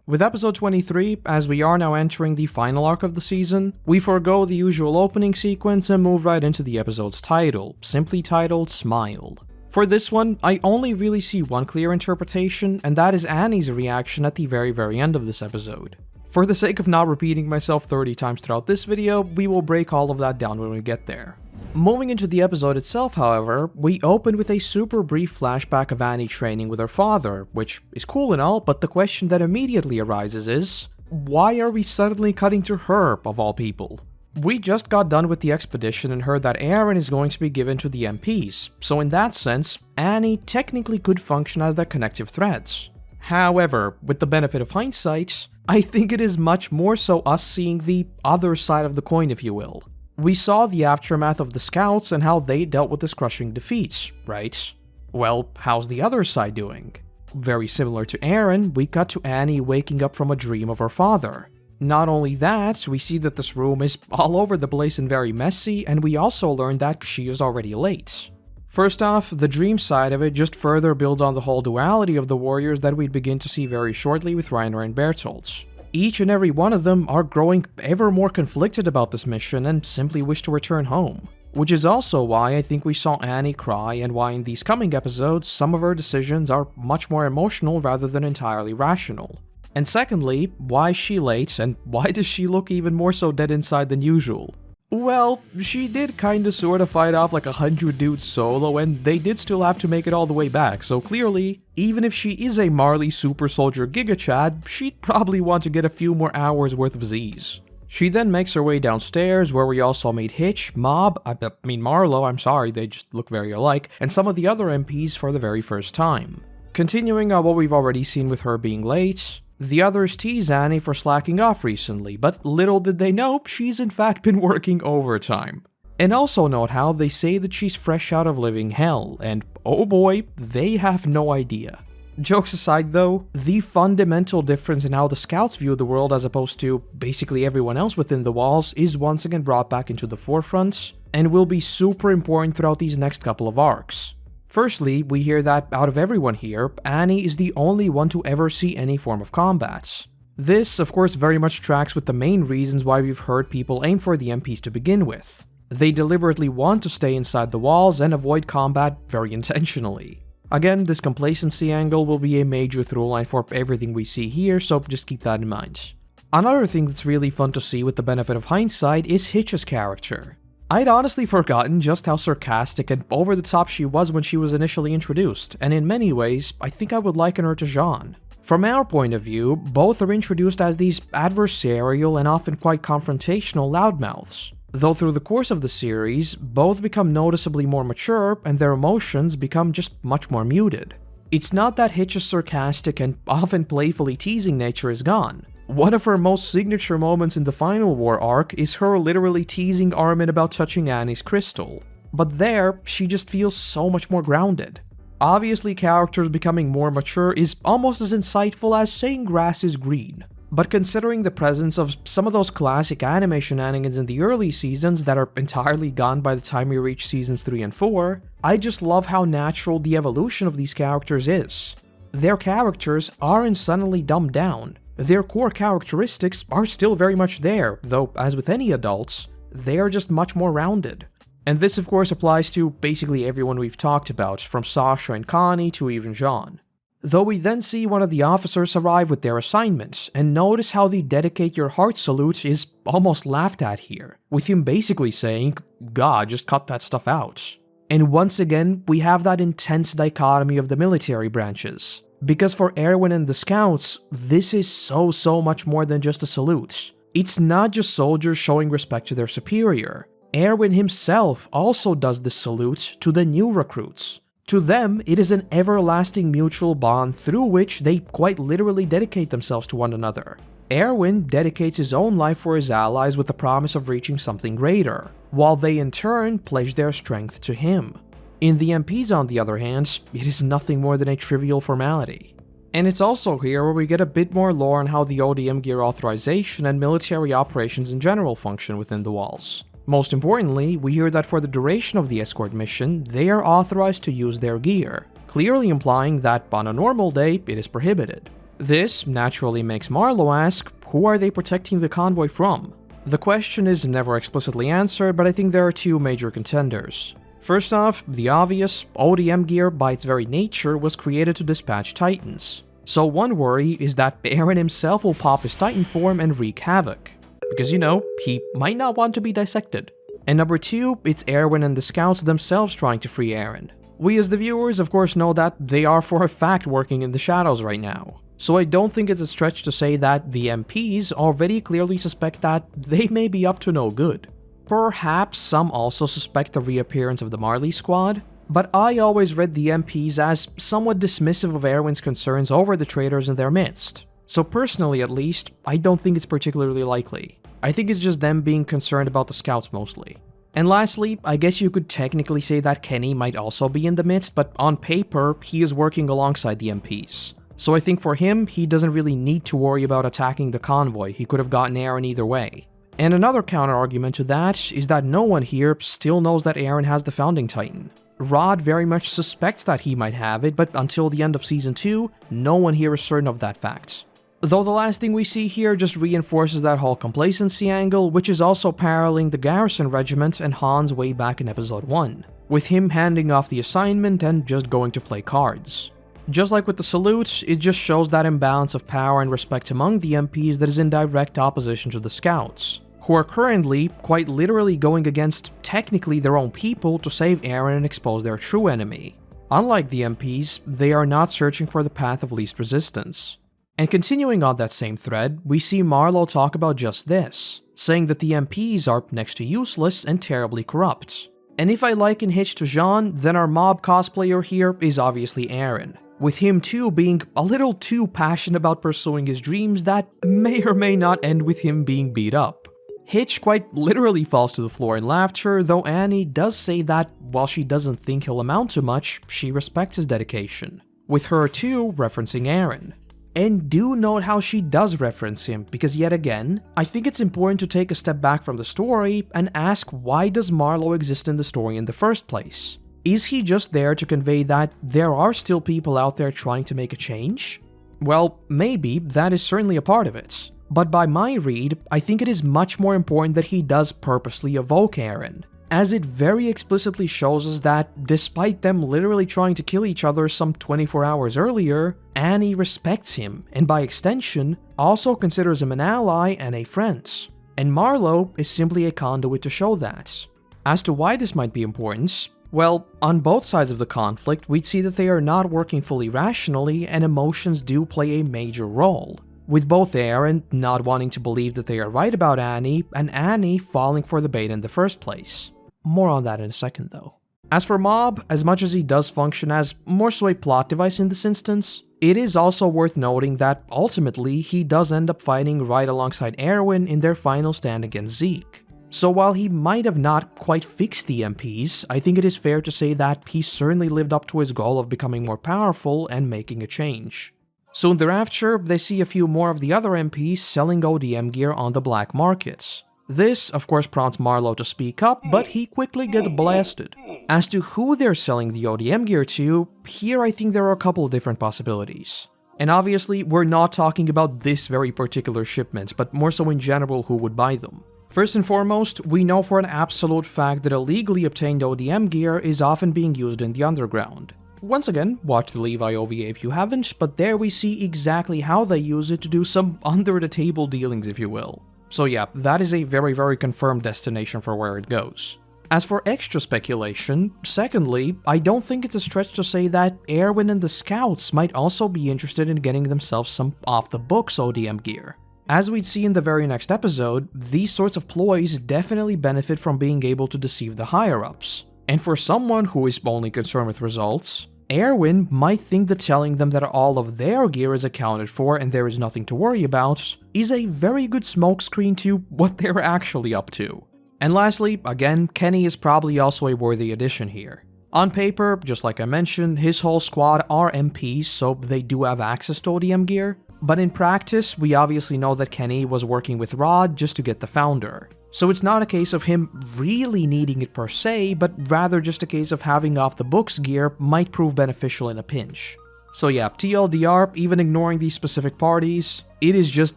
With episode 23, as we are now entering the final arc of the season, we forego the usual opening sequence and move right into the episode's title, simply titled Smile. For this one, I only really see one clear interpretation, and that is Annie's reaction at the very end of this episode. For the sake of not repeating myself 30 times throughout this video, we will break all of that down when we get there. Moving into the episode itself, however, we open with a super brief flashback of Annie training with her father, which is cool and all, but the question that immediately arises is, why are we suddenly cutting to her, of all people? We just got done with the expedition and heard that Eren is going to be given to the MPs, so in that sense, Annie technically could function as their connective threads. However, with the benefit of hindsight, I think it is much more so us seeing the other side of the coin, if you will. We saw the aftermath of the scouts and how they dealt with this crushing defeats, right? Well, how's the other side doing? Very similar to Eren, we cut to Annie waking up from a dream of her father. Not only that, we see that this room is all over the place and very messy, and we also learn that she is already late. First off, the dream side of it just further builds on the whole duality of the warriors that we'd begin to see very shortly with Reiner and Bertolt. Each and every one of them are growing ever more conflicted about this mission and simply wish to return home. Which is also why I think we saw Annie cry and why in these coming episodes some of her decisions are much more emotional rather than entirely rational. And secondly, why is she late and why does she look even more so dead inside than usual? Well, she did kinda sorta fight off like 100 dudes solo, and they did still have to make it all the way back, so clearly, even if she is a Marley super soldier Giga Chad, she'd probably want to get a few more hours worth of Z's. She then makes her way downstairs, where we also meet Hitch, Marlowe, I'm sorry, they just look very alike, and some of the other MPs for the very first time. Continuing on what we've already seen with her being late, the others tease Annie for slacking off recently, but little did they know, she's in fact been working overtime. And also note how they say that she's fresh out of living hell, and oh boy, they have no idea. Jokes aside though, the fundamental difference in how the scouts view the world as opposed to basically everyone else within the walls is once again brought back into the forefront, and will be super important throughout these next couple of arcs. Firstly, we hear that out of everyone here, Annie is the only one to ever see any form of combat. This, of course, very much tracks with the main reasons why we've heard people aim for the MPs to begin with. They deliberately want to stay inside the walls and avoid combat very intentionally. Again, this complacency angle will be a major throughline for everything we see here, so just keep that in mind. Another thing that's really fun to see with the benefit of hindsight is Hitch's character. I'd honestly forgotten just how sarcastic and over the top she was when she was initially introduced, and in many ways, I think I would liken her to Jean. From our point of view, both are introduced as these adversarial and often quite confrontational loudmouths. Though through the course of the series, both become noticeably more mature and their emotions become just much more muted. It's not that Hitch's sarcastic and often playfully teasing nature is gone. One of her most signature moments in the final war arc is her literally teasing Armin about touching Annie's crystal. But there, she just feels so much more grounded. Obviously, characters becoming more mature is almost as insightful as saying grass is green. But considering the presence of some of those classic anime shenanigans in the early seasons that are entirely gone by the time we reach seasons 3 and 4, I just love how natural the evolution of these characters is. Their characters aren't suddenly dumbed down. Their core characteristics are still very much there, though as with any adults, they are just much more rounded. And this of course applies to basically everyone we've talked about, from Sasha and Connie to even Jean. Though we then see one of the officers arrive with their assignments, and notice how the dedicate your heart salute is almost laughed at here, with him basically saying, God, just cut that stuff out. And once again, we have that intense dichotomy of the military branches. Because for Erwin and the scouts, this is so much more than just a salute. It's not just soldiers showing respect to their superior. Erwin himself also does this salute to the new recruits. To them, it is an everlasting mutual bond through which they quite literally dedicate themselves to one another. Erwin dedicates his own life for his allies with the promise of reaching something greater, while they in turn pledge their strength to him. In the MPs, on the other hand, it is nothing more than a trivial formality. And it's also here where we get a bit more lore on how the ODM gear authorization and military operations in general function within the walls. Most importantly, we hear that for the duration of the escort mission, they are authorized to use their gear, clearly implying that on a normal day, it is prohibited. This naturally makes Marlowe ask, who are they protecting the convoy from? The question is never explicitly answered, but I think there are two major contenders. First off, the obvious, ODM gear by its very nature was created to dispatch Titans. So one worry is that Eren himself will pop his Titan form and wreak havoc. Because he might not want to be dissected. And number two, it's Erwin and the scouts themselves trying to free Eren. We as the viewers of course know that they are for a fact working in the shadows right now. So I don't think it's a stretch to say that the MPs already clearly suspect that they may be up to no good. Perhaps some also suspect the reappearance of the Marley squad, but I always read the MPs as somewhat dismissive of Erwin's concerns over the traitors in their midst. So personally at least, I don't think it's particularly likely. I think it's just them being concerned about the scouts mostly. And lastly, I guess you could technically say that Kenny might also be in the midst, but on paper, he is working alongside the MPs. So I think for him, he doesn't really need to worry about attacking the convoy, he could have gotten Eren either way. And another counter-argument to that is that no one here still knows that Eren has the Founding Titan. Rod very much suspects that he might have it, but until the end of Season 2, no one here is certain of that fact. Though the last thing we see here just reinforces that whole complacency angle, which is also paralleling the Garrison Regiment and Han's way back in Episode 1, with him handing off the assignment and just going to play cards. Just like with the salute, it just shows that imbalance of power and respect among the MPs that is in direct opposition to the scouts, who are currently quite literally going against technically their own people to save Eren and expose their true enemy. Unlike the MPs, they are not searching for the path of least resistance. And continuing on that same thread, we see Marlowe talk about just this, saying that the MPs are next to useless and terribly corrupt. And if I liken Hitch to Jean, then our mob cosplayer here is obviously Eren, with him too being a little too passionate about pursuing his dreams that may or may not end with him being beat up. Hitch quite literally falls to the floor in laughter, though Annie does say that while she doesn't think he'll amount to much, she respects his dedication, with her too referencing Eren. And do note how she does reference him, because yet again, I think it's important to take a step back from the story and ask, why does Marlowe exist in the story in the first place? Is he just there to convey that there are still people out there trying to make a change? Well, maybe that is certainly a part of it, but by my read, I think it is much more important that he does purposely evoke Eren, as it very explicitly shows us that, despite them literally trying to kill each other some 24 hours earlier, Annie respects him, and by extension, also considers him an ally and a friend. And Marlowe is simply a conduit to show that. As to why this might be important, well, on both sides of the conflict, we'd see that they are not working fully rationally, and emotions do play a major role, with both Eren not wanting to believe that they are right about Annie, and Annie falling for the bait in the first place. More on that in a second though. As for Mob, as much as he does function as more so a plot device in this instance, it is also worth noting that ultimately he does end up fighting right alongside Erwin in their final stand against Zeke. So while he might have not quite fixed the MPs, I think it is fair to say that he certainly lived up to his goal of becoming more powerful and making a change. Soon thereafter, they see a few more of the other MPs selling ODM gear on the black markets. This, of course, prompts Marlowe to speak up, but he quickly gets blasted. As to who they're selling the ODM gear to, here I think there are a couple of different possibilities. And obviously, we're not talking about this very particular shipment, but more so in general who would buy them. First and foremost, we know for an absolute fact that illegally obtained ODM gear is often being used in the underground. Once again, watch the Levi OVA if you haven't, but there we see exactly how they use it to do some under-the-table dealings, if you will. So yeah, that is a very confirmed destination for where it goes. As for extra speculation, secondly, I don't think it's a stretch to say that Erwin and the scouts might also be interested in getting themselves some off-the-books ODM gear. As we'd see in the very next episode, these sorts of ploys definitely benefit from being able to deceive the higher-ups. And for someone who is only concerned with results, Erwin might think that telling them that all of their gear is accounted for and there is nothing to worry about is a very good smokescreen to what they're actually up to. And lastly, again, Kenny is probably also a worthy addition here. On paper, just like I mentioned, his whole squad are MPs, so they do have access to ODM gear, but in practice, we obviously know that Kenny was working with Rod just to get the Founder. So it's not a case of him really needing it per se, but rather just a case of having off-the-books gear might prove beneficial in a pinch. So yeah, TLDR, even ignoring these specific parties, it is just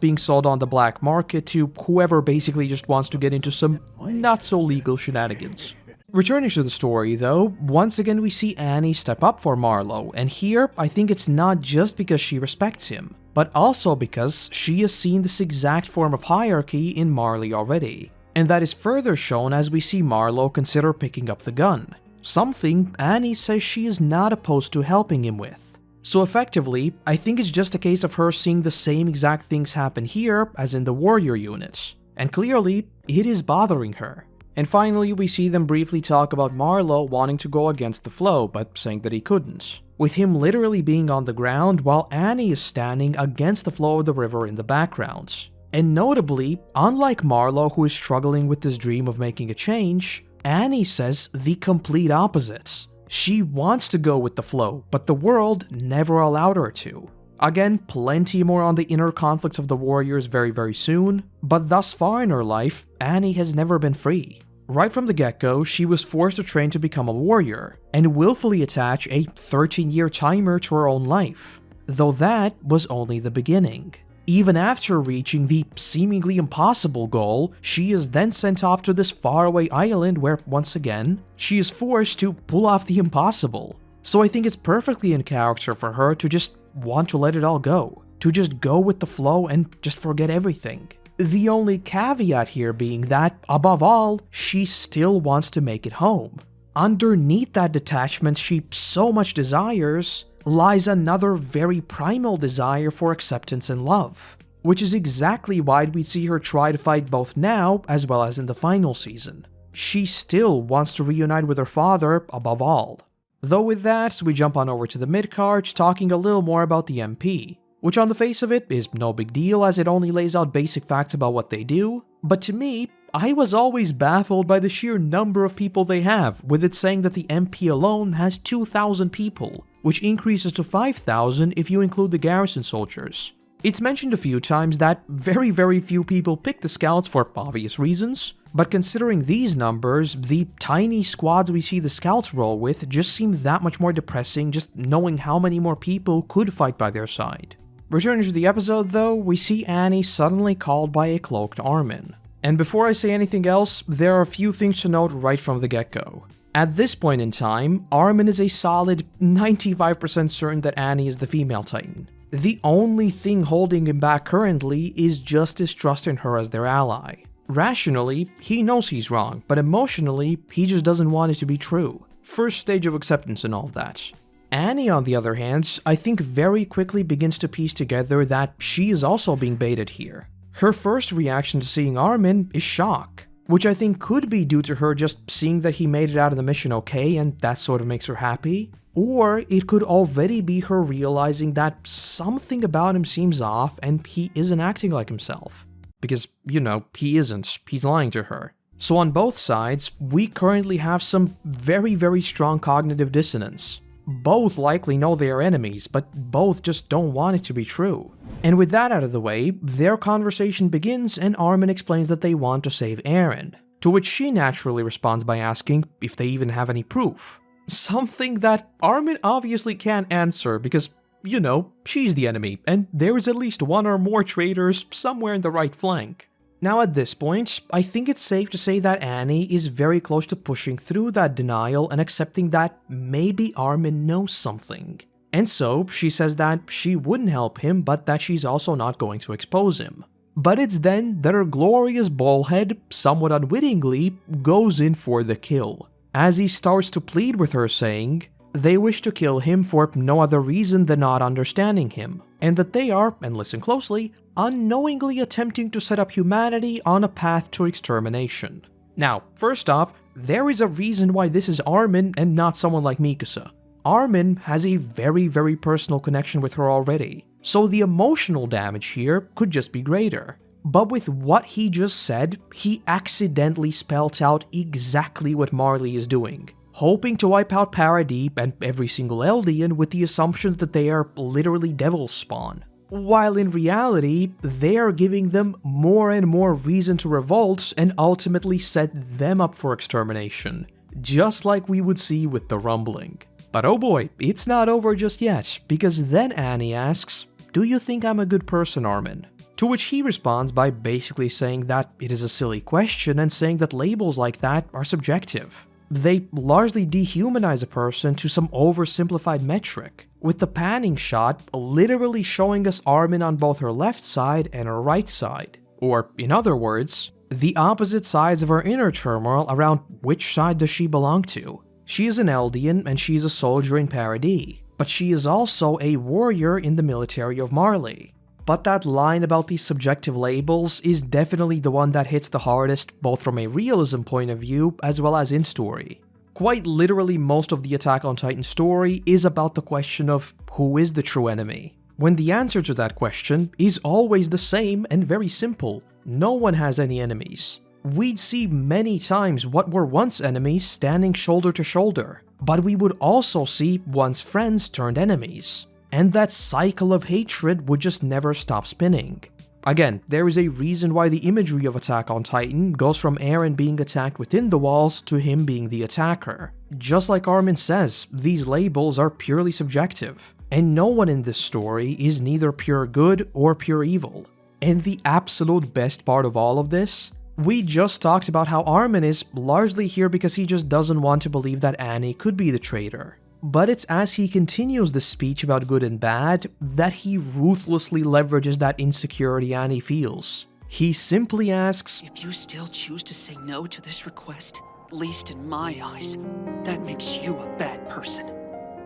being sold on the black market to whoever basically just wants to get into some not-so-legal shenanigans. Returning to the story though, once again we see Annie step up for Marlowe, and here I think it's not just because she respects him, but also because she has seen this exact form of hierarchy in Marley already. And that is further shown as we see Marlowe consider picking up the gun, something Annie says she is not opposed to helping him with. So effectively, I think it's just a case of her seeing the same exact things happen here as in the warrior units, and clearly, it is bothering her. And finally, we see them briefly talk about Marlowe wanting to go against the flow, but saying that he couldn't, with him literally being on the ground while Annie is standing against the flow of the river in the background. And notably, unlike Marlowe who is struggling with this dream of making a change, Annie says the complete opposite. She wants to go with the flow, but the world never allowed her to. Again, plenty more on the inner conflicts of the warriors very soon, but thus far in her life, Annie has never been free. Right from the get-go, she was forced to train to become a warrior, and willfully attach a 13-year timer to her own life, though that was only the beginning. Even after reaching the seemingly impossible goal, she is then sent off to this faraway island where, once again, she is forced to pull off the impossible. So I think it's perfectly in character for her to just want to let it all go, to just go with the flow and just forget everything. The only caveat here being that, above all, she still wants to make it home. Underneath that detachment she so much desires lies another very primal desire for acceptance and love, which is exactly why we see her try to fight both now as well as in the final season. She still wants to reunite with her father above all. Though with that, we jump on over to the mid-card, talking a little more about the MP, which on the face of it is no big deal as it only lays out basic facts about what they do, but to me, I was always baffled by the sheer number of people they have, with it saying that the MP alone has 2,000 people, which increases to 5,000 if you include the garrison soldiers. It's mentioned a few times that very few people pick the scouts for obvious reasons, but considering these numbers, the tiny squads we see the scouts roll with just seem that much more depressing just knowing how many more people could fight by their side. Returning to the episode though, we see Annie suddenly called by a cloaked Armin. And before I say anything else, there are a few things to note right from the get-go. At this point in time, Armin is a solid 95% certain that Annie is the female Titan. The only thing holding him back currently is just his trust in her as their ally. Rationally, he knows he's wrong, but emotionally, he just doesn't want it to be true. First stage of acceptance and all of that. Annie, on the other hand, I think very quickly begins to piece together that she is also being baited here. Her first reaction to seeing Armin is shock, which I think could be due to her just seeing that he made it out of the mission okay and that sort of makes her happy. Or it could already be her realizing that something about him seems off and he isn't acting like himself. Because, you know, he isn't. He's lying to her. So on both sides, we currently have some very strong cognitive dissonance. Both likely know they are enemies, but both just don't want it to be true. And with that out of the way, their conversation begins and Armin explains that they want to save Eren, to which she naturally responds by asking if they even have any proof. Something that Armin obviously can't answer because, you know, she's the enemy, and there is at least one or more traitors somewhere in the right flank. Now at this point, I think it's safe to say that Annie is very close to pushing through that denial and accepting that maybe Armin knows something. And so, she says that she wouldn't help him, but that she's also not going to expose him. But it's then that her glorious ballhead, somewhat unwittingly, goes in for the kill, as he starts to plead with her saying, they wish to kill him for no other reason than not understanding him, and that they are, and listen closely, unknowingly attempting to set up humanity on a path to extermination. Now, first off, there is a reason why this is Armin and not someone like Mikasa. Armin has a very personal connection with her already, so the emotional damage here could just be greater. But with what he just said, he accidentally spelt out exactly what Marley is doing, hoping to wipe out Paradis and every single Eldian with the assumption that they are literally devil's spawn. While in reality, they are giving them more and more reason to revolt and ultimately set them up for extermination, just like we would see with the Rumbling. But oh boy, it's not over just yet, because then Annie asks, "Do you think I'm a good person, Armin?" To which he responds by basically saying that it is a silly question and saying that labels like that are subjective. They largely dehumanize a person to some oversimplified metric, with the panning shot literally showing us Armin on both her left side and her right side. Or, in other words, the opposite sides of her inner turmoil around which side does she belong to. She is an Eldian and she is a soldier in Paradis, but she is also a warrior in the military of Marley. But that line about these subjective labels is definitely the one that hits the hardest, both from a realism point of view as well as in story. Quite literally, most of the Attack on Titan story is about the question of who is the true enemy, when the answer to that question is always the same and very simple: no one has any enemies. We'd see many times what were once enemies standing shoulder to shoulder, but we would also see once friends turned enemies. And that cycle of hatred would just never stop spinning. Again, there is a reason why the imagery of Attack on Titan goes from Eren being attacked within the walls to him being the attacker. Just like Armin says, these labels are purely subjective, and no one in this story is neither pure good or pure evil. And the absolute best part of all of this? We just talked about how Armin is largely here because he just doesn't want to believe that Annie could be the traitor. But it's as he continues the speech about good and bad that he ruthlessly leverages that insecurity Annie feels. He simply asks, "If you still choose to say no to this request, at least in my eyes, that makes you a bad person."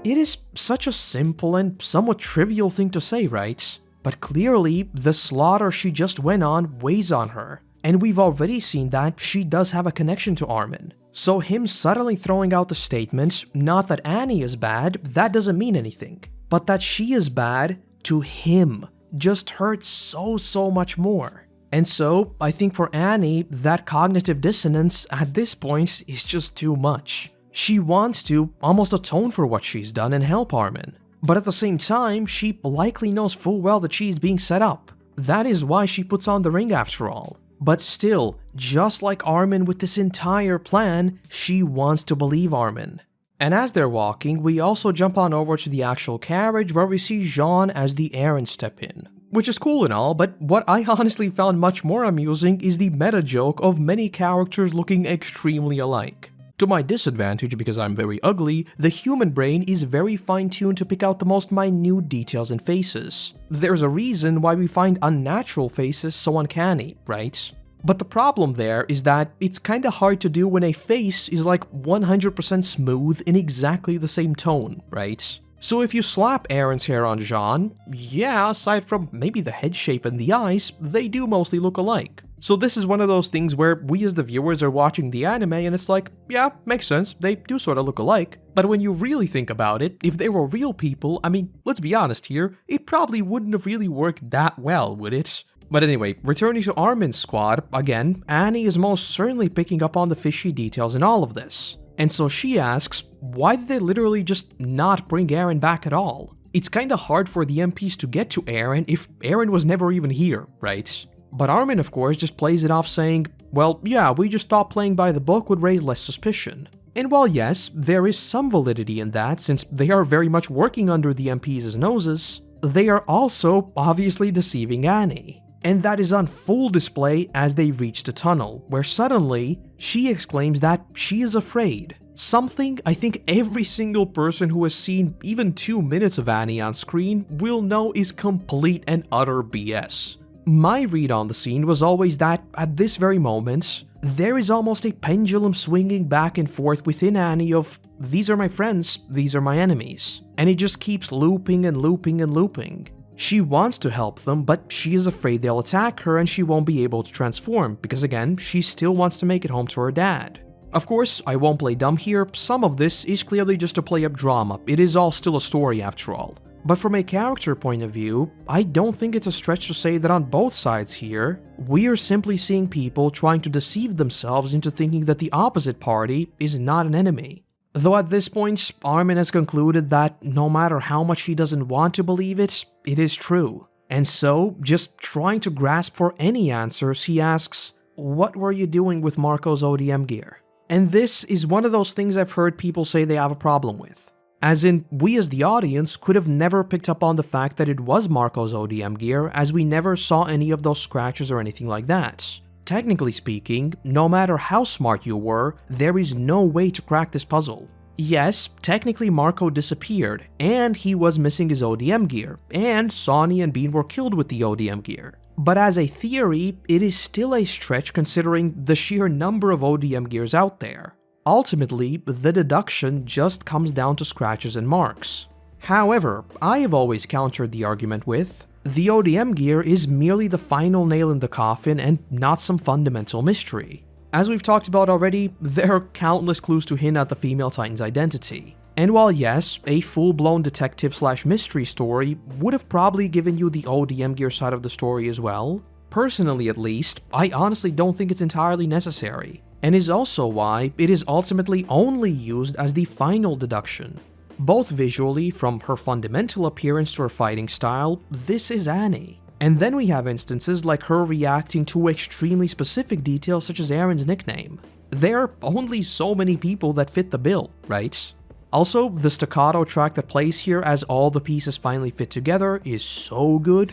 It is such a simple and somewhat trivial thing to say, right? But clearly, the slaughter she just went on weighs on her, and we've already seen that she does have a connection to Armin. So him suddenly throwing out the statement, not that Annie is bad, that doesn't mean anything, but that she is bad to him just hurts so much more. And so, I think for Annie, that cognitive dissonance at this point is just too much. She wants to almost atone for what she's done and help Armin, but at the same time, she likely knows full well that she's being set up. That is why she puts on the ring after all. But still, just like Armin with this entire plan, she wants to believe Armin. And as they're walking, we also jump on over to the actual carriage where we see Jean as the Eren step in. Which is cool and all, but what I honestly found much more amusing is the meta joke of many characters looking extremely alike. To my disadvantage, because I'm very ugly, the human brain is very fine-tuned to pick out the most minute details in faces. There's a reason why we find unnatural faces so uncanny, right? But the problem there is that it's kinda hard to do when a face is like 100% smooth in exactly the same tone, right? So if you slap Eren's hair on Jean, yeah, aside from maybe the head shape and the eyes, they do mostly look alike. So this is one of those things where we as the viewers are watching the anime and it's like, yeah, makes sense, they do sort of look alike. But when you really think about it, if they were real people, I mean, let's be honest here, it probably wouldn't have really worked that well, would it? But anyway, returning to Armin's squad, again, Annie is most certainly picking up on the fishy details in all of this. And so she asks, why did they literally just not bring Eren back at all? It's kinda hard for the MPs to get to Eren if Eren was never even here, right? But Armin, of course, just plays it off saying, well, yeah, we just thought playing by the book would raise less suspicion. And while yes, there is some validity in that since they are very much working under the MPs' noses, they are also obviously deceiving Annie. And that is on full display as they reach the tunnel, where suddenly, she exclaims that she is afraid. Something I think every single person who has seen even 2 minutes of Annie on screen will know is complete and utter BS. My read on the scene was always that, at this very moment, there is almost a pendulum swinging back and forth within Annie of, these are my friends, these are my enemies. And it just keeps looping and looping and looping. She wants to help them, but she is afraid they'll attack her and she won't be able to transform, because again, she still wants to make it home to her dad. Of course, I won't play dumb here, some of this is clearly just to play up drama, it is all still a story after all. But from a character point of view, I don't think it's a stretch to say that on both sides here, we are simply seeing people trying to deceive themselves into thinking that the opposite party is not an enemy. Though at this point, Armin has concluded that no matter how much he doesn't want to believe it, it is true. And so, just trying to grasp for any answers, he asks, what were you doing with Marco's ODM gear? And this is one of those things I've heard people say they have a problem with. As in, we as the audience could have never picked up on the fact that it was Marco's ODM gear, as we never saw any of those scratches or anything like that. Technically speaking, no matter how smart you were, there is no way to crack this puzzle. Yes, technically Marco disappeared, and he was missing his ODM gear, and Sonny and Bean were killed with the ODM gear. But as a theory, it is still a stretch considering the sheer number of ODM gears out there. Ultimately, the deduction just comes down to scratches and marks. However, I have always countered the argument with, the ODM gear is merely the final nail in the coffin and not some fundamental mystery. As we've talked about already, there are countless clues to hint at the female Titan's identity. And while yes, a full-blown detective/mystery story would have probably given you the ODM gear side of the story as well, personally at least, I honestly don't think it's entirely necessary, and is also why it is ultimately only used as the final deduction. Both visually, from her fundamental appearance to her fighting style, this is Annie. And then we have instances like her reacting to extremely specific details such as Eren's nickname. There are only so many people that fit the bill, right? Also, the staccato track that plays here as all the pieces finally fit together is so good.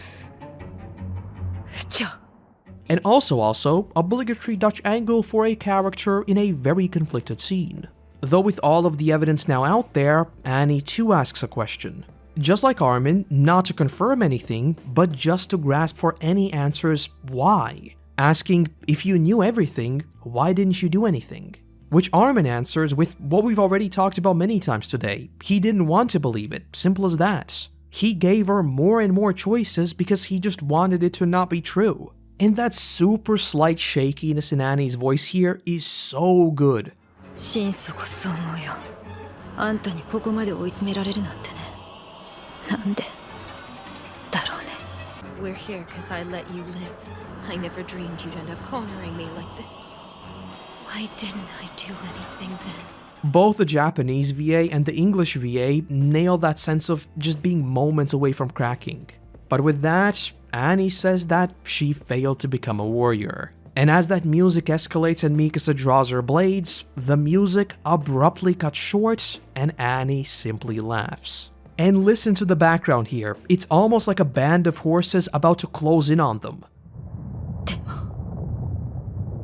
And also, obligatory Dutch angle for a character in a very conflicted scene. Though with all of the evidence now out there, Annie too asks a question. Just like Armin, not to confirm anything, but just to grasp for any answers why. Asking, if you knew everything, why didn't you do anything? Which Armin answers with what we've already talked about many times today. He didn't want to believe it, simple as that. He gave her more and more choices because he just wanted it to not be true. And that super slight shakiness in Annie's voice here is so good. We're here because I let you live. I never dreamed you'd end up cornering me like this. Why didn't I do anything then? Both the Japanese VA and the English VA nail that sense of just being moments away from cracking. But with that, Annie says that she failed to become a warrior. And as that music escalates and Mikasa draws her blades, the music abruptly cuts short and Annie simply laughs. And listen to the background here, it's almost like a band of horses about to close in on them.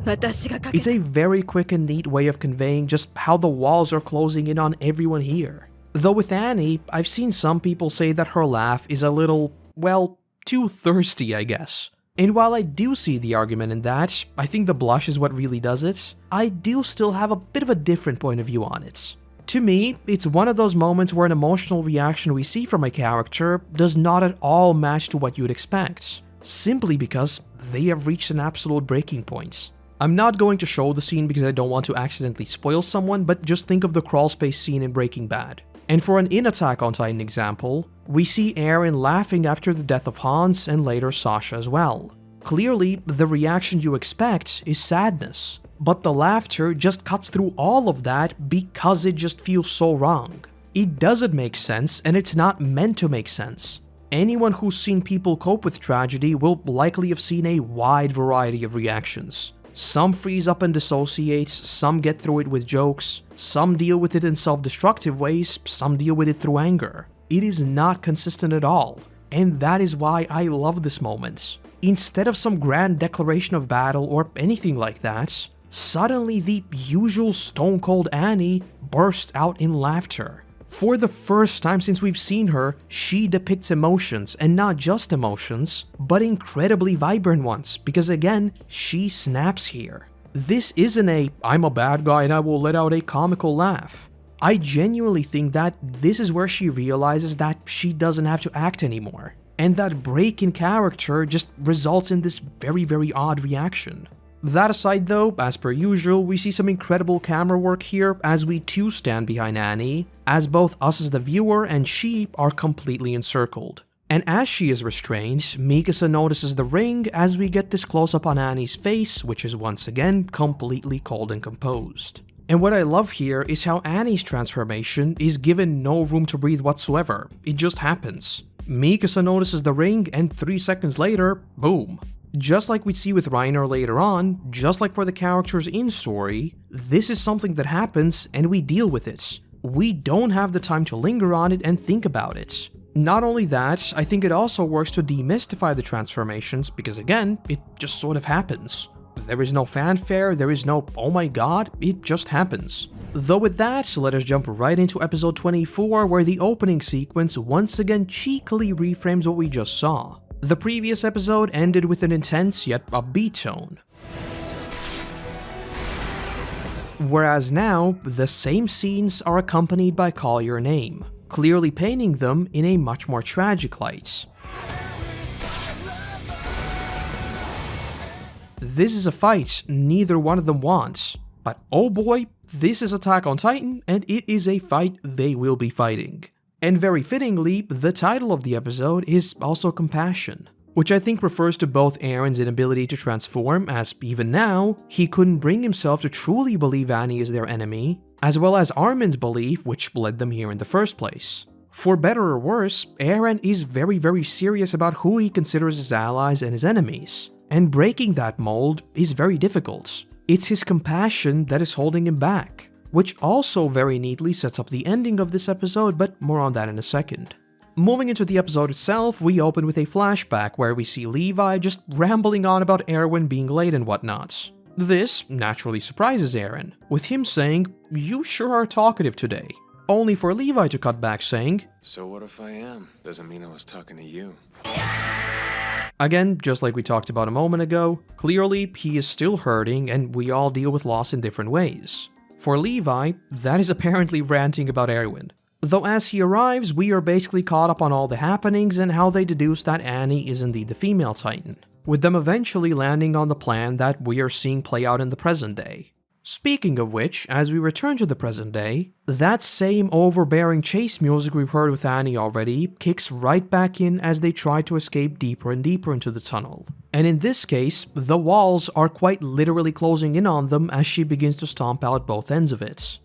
It's a very quick and neat way of conveying just how the walls are closing in on everyone here. Though with Annie, I've seen some people say that her laugh is a little, well, too thirsty, I guess. And while I do see the argument in that, I think the blush is what really does it, I do still have a bit of a different point of view on it. To me, it's one of those moments where an emotional reaction we see from a character does not at all match to what you'd expect, simply because they have reached an absolute breaking point. I'm not going to show the scene because I don't want to accidentally spoil someone, but just think of the crawlspace scene in Breaking Bad. And for an in Attack on Titan example, we see Eren laughing after the death of Hans and later Sasha as well. Clearly, the reaction you expect is sadness, but the laughter just cuts through all of that because it just feels so wrong. It doesn't make sense, and it's not meant to make sense. Anyone who's seen people cope with tragedy will likely have seen a wide variety of reactions. Some freeze up and dissociate, some get through it with jokes, some deal with it in self-destructive ways, some deal with it through anger. It is not consistent at all, and that is why I love this moment. Instead of some grand declaration of battle or anything like that, suddenly the usual stone-cold Annie bursts out in laughter. For the first time since we've seen her, she depicts emotions, and not just emotions, but incredibly vibrant ones, because again, she snaps here. This isn't a, I'm a bad guy and I will let out a comical laugh. I genuinely think that this is where she realizes that she doesn't have to act anymore, and that break in character just results in this very odd reaction. That aside though, as per usual, we see some incredible camera work here as we too stand behind Annie, as both us as the viewer and she are completely encircled. And as she is restrained, Mikasa notices the ring as we get this close-up on Annie's face, which is once again completely cold and composed. And what I love here is how Annie's transformation is given no room to breathe whatsoever, it just happens. Mikasa notices the ring and 3 seconds later, boom. Just like we see with Reiner later on, just like for the characters in story, this is something that happens and we deal with it. we don't have the time to linger on it and think about it. Not only that, I think it also works to demystify the transformations because again, it just sort of happens. There is no fanfare, there is no oh my god, it just happens. Though with that, let us jump right into episode 24 where the opening sequence once again cheekily reframes what we just saw. The previous episode ended with an intense yet upbeat tone. Whereas now, the same scenes are accompanied by Call Your Name, clearly painting them in a much more tragic light. This is a fight neither one of them wants, but oh boy, this is Attack on Titan and it is a fight they will be fighting. And very fittingly, the title of the episode is also Compassion, which I think refers to both Eren's inability to transform, as even now, he couldn't bring himself to truly believe Annie is their enemy, as well as Armin's belief which led them here in the first place. For better or worse, Eren is very serious about who he considers his allies and his enemies, and breaking that mold is very difficult. It's his compassion that is holding him back, which also very neatly sets up the ending of this episode, but more on that in a second. Moving into the episode itself, we open with a flashback where we see Levi just rambling on about Erwin being late and whatnot. This naturally surprises Eren, with him saying, "You sure are talkative today," only for Levi to cut back saying, "So what if I am? Doesn't mean I was talking to you." Again, just like we talked about a moment ago, clearly he is still hurting and we all deal with loss in different ways. For Levi, that is apparently ranting about Erwin. Though as he arrives, we are basically caught up on all the happenings and how they deduce that Annie is indeed the female Titan, with them eventually landing on the plan that we are seeing play out in the present day. Speaking of which, as we return to the present day, that same overbearing chase music we've heard with Annie already kicks right back in as they try to escape deeper and deeper into the tunnel. And in this case, the walls are quite literally closing in on them as she begins to stomp out both ends of it.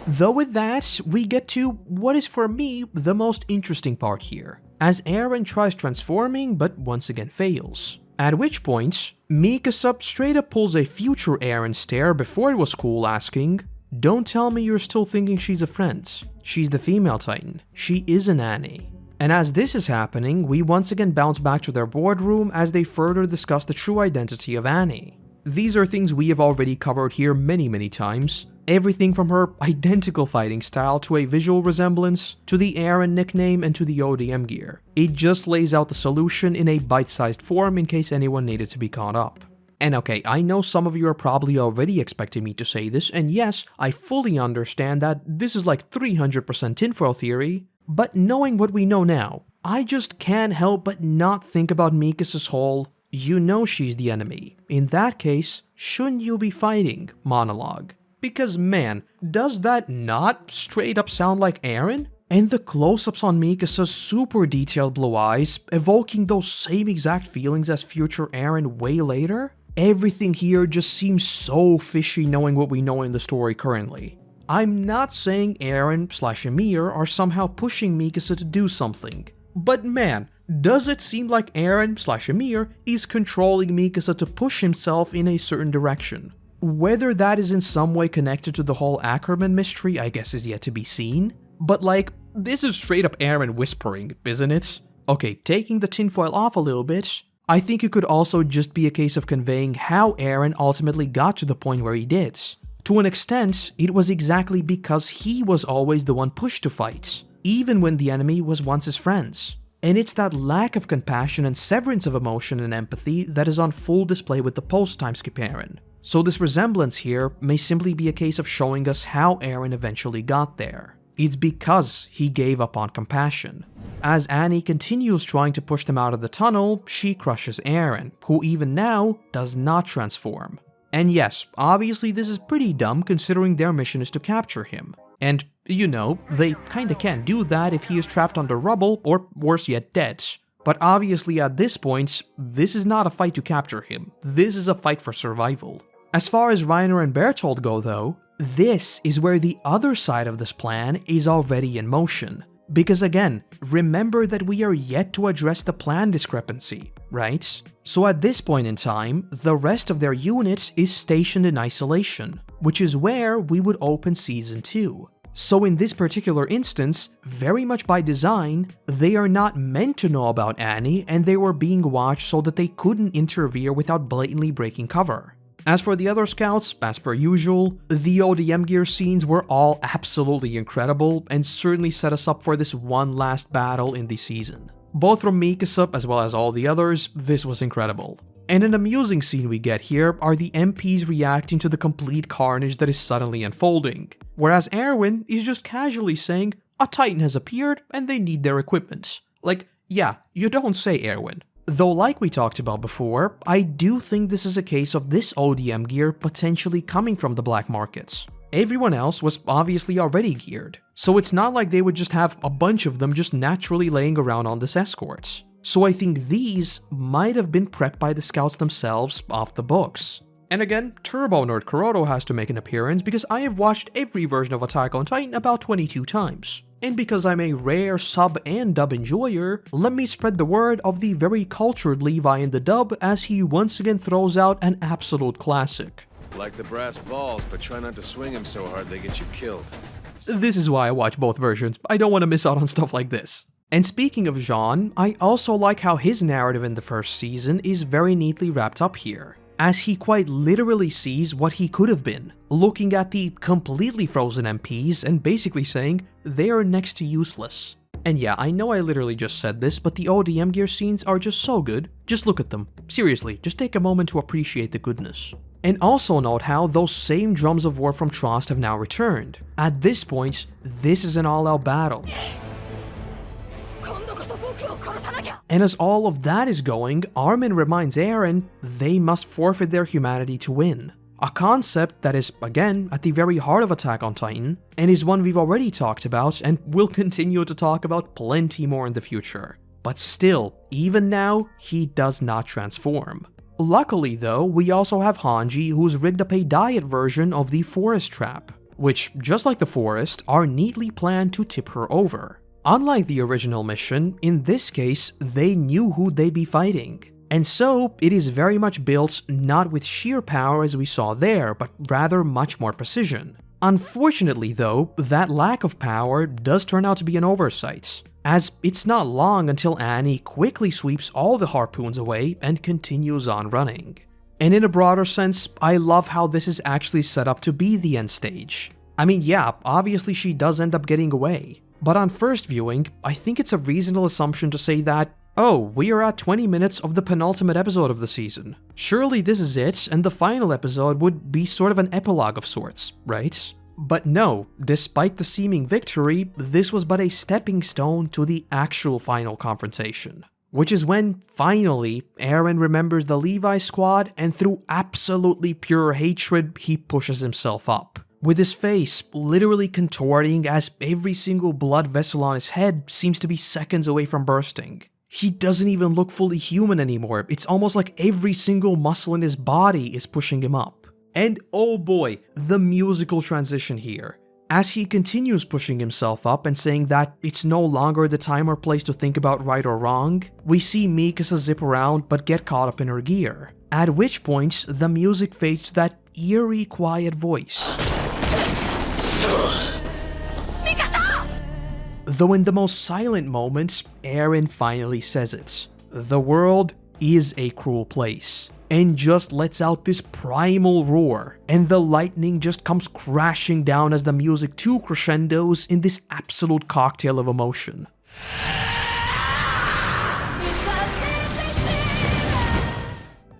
Though with that, we get to what is for me the most interesting part here, as Eren tries transforming but once again fails. At which point, Mikasa straight up pulls a future Eren stare before it was cool asking, "Don't tell me you're still thinking she's a friend. She's the female Titan. She is an Annie." And as this is happening, we once again bounce back to their boardroom as they further discuss the true identity of Annie. These are things we have already covered here many times. Everything from her identical fighting style to a visual resemblance, to the Eren nickname and to the ODM gear. It just lays out the solution in a bite-sized form in case anyone needed to be caught up. And okay, I know some of you are probably already expecting me to say this, and yes, I fully understand that this is like 300% tinfoil theory, but knowing what we know now, I just can't help but not think about Mikasa's whole, "You know she's the enemy. In that case, shouldn't you be fighting?" monologue. Because man, does that not straight up sound like Eren? And the close-ups on Mikasa's super detailed blue eyes, evoking those same exact feelings as future Eren way later? Everything here just seems so fishy knowing what we know in the story currently. I'm not saying Eren/Ymir are somehow pushing Mikasa to do something, but man, does it seem like Eren/Ymir is controlling Mikasa to push himself in a certain direction? Whether that is in some way connected to the whole Ackerman mystery, I guess is yet to be seen. But like, this is straight up Eren whispering, isn't it? Okay, taking the tinfoil off a little bit, I think it could also just be a case of conveying how Eren ultimately got to the point where he did. To an extent, it was exactly because he was always the one pushed to fight, even when the enemy was once his friends. And it's that lack of compassion and severance of emotion and empathy that is on full display with the post-time skip Eren. So this resemblance here may simply be a case of showing us how Eren eventually got there. It's because he gave up on compassion. As Annie continues trying to push them out of the tunnel, she crushes Eren, who even now does not transform. And yes, obviously this is pretty dumb considering their mission is to capture him. And, you know, they kinda can't do that if he is trapped under rubble or worse yet dead. But obviously at this point, this is not a fight to capture him, this is a fight for survival. As far as Reiner and Bertolt go though, this is where the other side of this plan is already in motion. Because again, remember that we are yet to address the plan discrepancy, right? So at this point in time, the rest of their unit is stationed in isolation, which is where we would open Season 2. So in this particular instance, very much by design, they are not meant to know about Annie and they were being watched so that they couldn't interfere without blatantly breaking cover. As for the other scouts, as per usual, the ODM gear scenes were all absolutely incredible and certainly set us up for this one last battle in the season. Both from Mikasa as well as all the others, this was incredible. And an amusing scene we get here are the MPs reacting to the complete carnage that is suddenly unfolding, whereas Erwin is just casually saying, a Titan has appeared and they need their equipment. Like, yeah, you don't say, Erwin. Though like we talked about before, I do think this is a case of this ODM gear potentially coming from the black markets. Everyone else was obviously already geared, so it's not like they would just have a bunch of them just naturally laying around on this escorts. So I think these might have been prepped by the scouts themselves off the books. And again, Turbo Nerd Koroto has to make an appearance because I have watched every version of Attack on Titan about 22 times. And because I'm a rare sub and dub enjoyer, let me spread the word of the very cultured Levi in the dub as he once again throws out an absolute classic. Like the brass balls, but try not to swing them so hard they get you killed. This is why I watch both versions, I don't want to miss out on stuff like this. And speaking of Jean, I also like how his narrative in the first season is very neatly wrapped up here, as he quite literally sees what he could have been, looking at the completely frozen MPs and basically saying they are next to useless. And yeah, I know I literally just said this, but the ODM gear scenes are just so good, just look at them. Seriously, just take a moment to appreciate the goodness. And also note how those same drums of war from Trost have now returned. At this point, this is an all-out battle. And as all of that is going, Armin reminds Eren they must forfeit their humanity to win. A concept that is, again, at the very heart of Attack on Titan, and is one we've already talked about and will continue to talk about plenty more in the future. But still, even now, he does not transform. Luckily though, we also have Hanji who's rigged up a diet version of the forest trap, which, just like the forest, are neatly planned to tip her over. Unlike the original mission, in this case, they knew who they'd be fighting. And so, it is very much built not with sheer power as we saw there, but rather much more precision. Unfortunately though, that lack of power does turn out to be an oversight, as it's not long until Annie quickly sweeps all the harpoons away and continues on running. And in a broader sense, I love how this is actually set up to be the end stage. I mean, yeah, obviously she does end up getting away, but on first viewing, I think it's a reasonable assumption to say that, oh, we are at 20 minutes of the penultimate episode of the season. Surely this is it, and the final episode would be sort of an epilogue of sorts, right? But no, despite the seeming victory, this was but a stepping stone to the actual final confrontation. Which is when, finally, Eren remembers the Levi squad and through absolutely pure hatred, he pushes himself up. With his face literally contorting as every single blood vessel on his head seems to be seconds away from bursting. He doesn't even look fully human anymore, it's almost like every single muscle in his body is pushing him up. And oh boy, the musical transition here. As he continues pushing himself up and saying that it's no longer the time or place to think about right or wrong, we see Mikasa zip around but get caught up in her gear. At which point, the music fades to that eerie, quiet voice. Though in the most silent moments, Eren finally says it. The world is a cruel place. And just lets out this primal roar, and the lightning just comes crashing down as the music too crescendos in this absolute cocktail of emotion.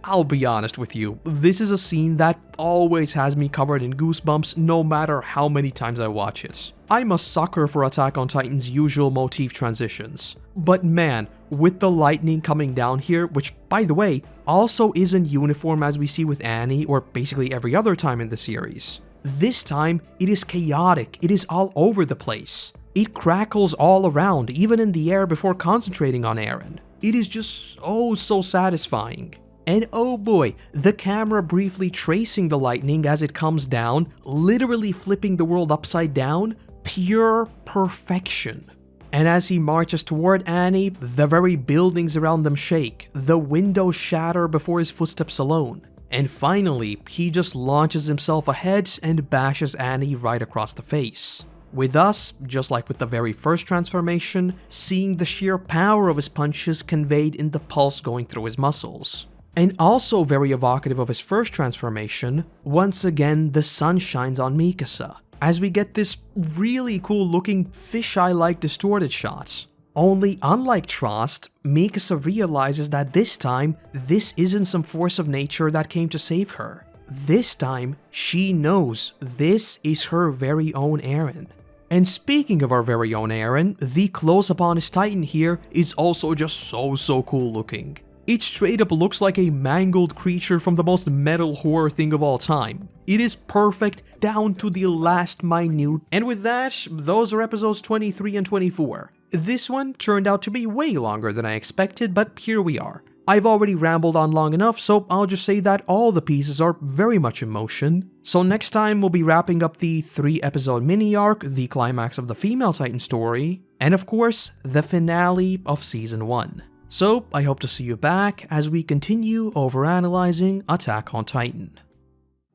I'll be honest with you, this is a scene that always has me covered in goosebumps no matter how many times I watch it. I'm a sucker for Attack on Titan's usual motif transitions. But man, with the lightning coming down here, which by the way, also isn't uniform as we see with Annie or basically every other time in the series. This time, it is chaotic, it is all over the place. It crackles all around, even in the air before concentrating on Eren. It is just so satisfying. And oh boy, the camera briefly tracing the lightning as it comes down, literally flipping the world upside down, pure perfection. And as he marches toward Annie, the very buildings around them shake, the windows shatter before his footsteps alone. And finally, he just launches himself ahead and bashes Annie right across the face. With us, just like with the very first transformation, seeing the sheer power of his punches conveyed in the pulse going through his muscles. And also very evocative of his first transformation, once again the sun shines on Mikasa, as we get this really cool looking fisheye-like distorted shots. Only unlike Trost, Mikasa realizes that this time, this isn't some force of nature that came to save her. This time, she knows this is her very own Eren. And speaking of our very own Eren, the close-up on his Titan here is also just so cool looking. It straight up looks like a mangled creature from the most metal horror thing of all time. It is perfect down to the last minute. And with that, those are episodes 23 and 24. This one turned out to be way longer than I expected, but here we are. I've already rambled on long enough, so I'll just say that all the pieces are very much in motion. So next time we'll be wrapping up the 3-episode mini-arc, the climax of the female Titan story, and of course, the finale of Season 1. So I hope to see you back as we continue overanalyzing Attack on Titan.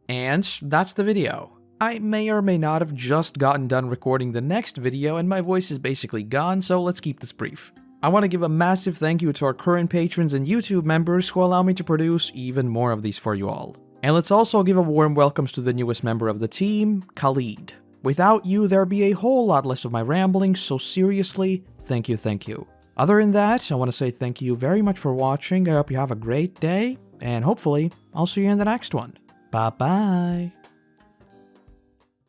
And that's the video. I may or may not have just gotten done recording the next video and my voice is basically gone, so let's keep this brief. I want to give a massive thank you to our current patrons and YouTube members who allow me to produce even more of these for you all. And let's also give a warm welcome to the newest member of the team, Khalid. Without you, there'd be a whole lot less of my ramblings, so seriously, thank you. Other than that, I want to say thank you very much for watching, I hope you have a great day, and hopefully, I'll see you in the next one. Bye bye!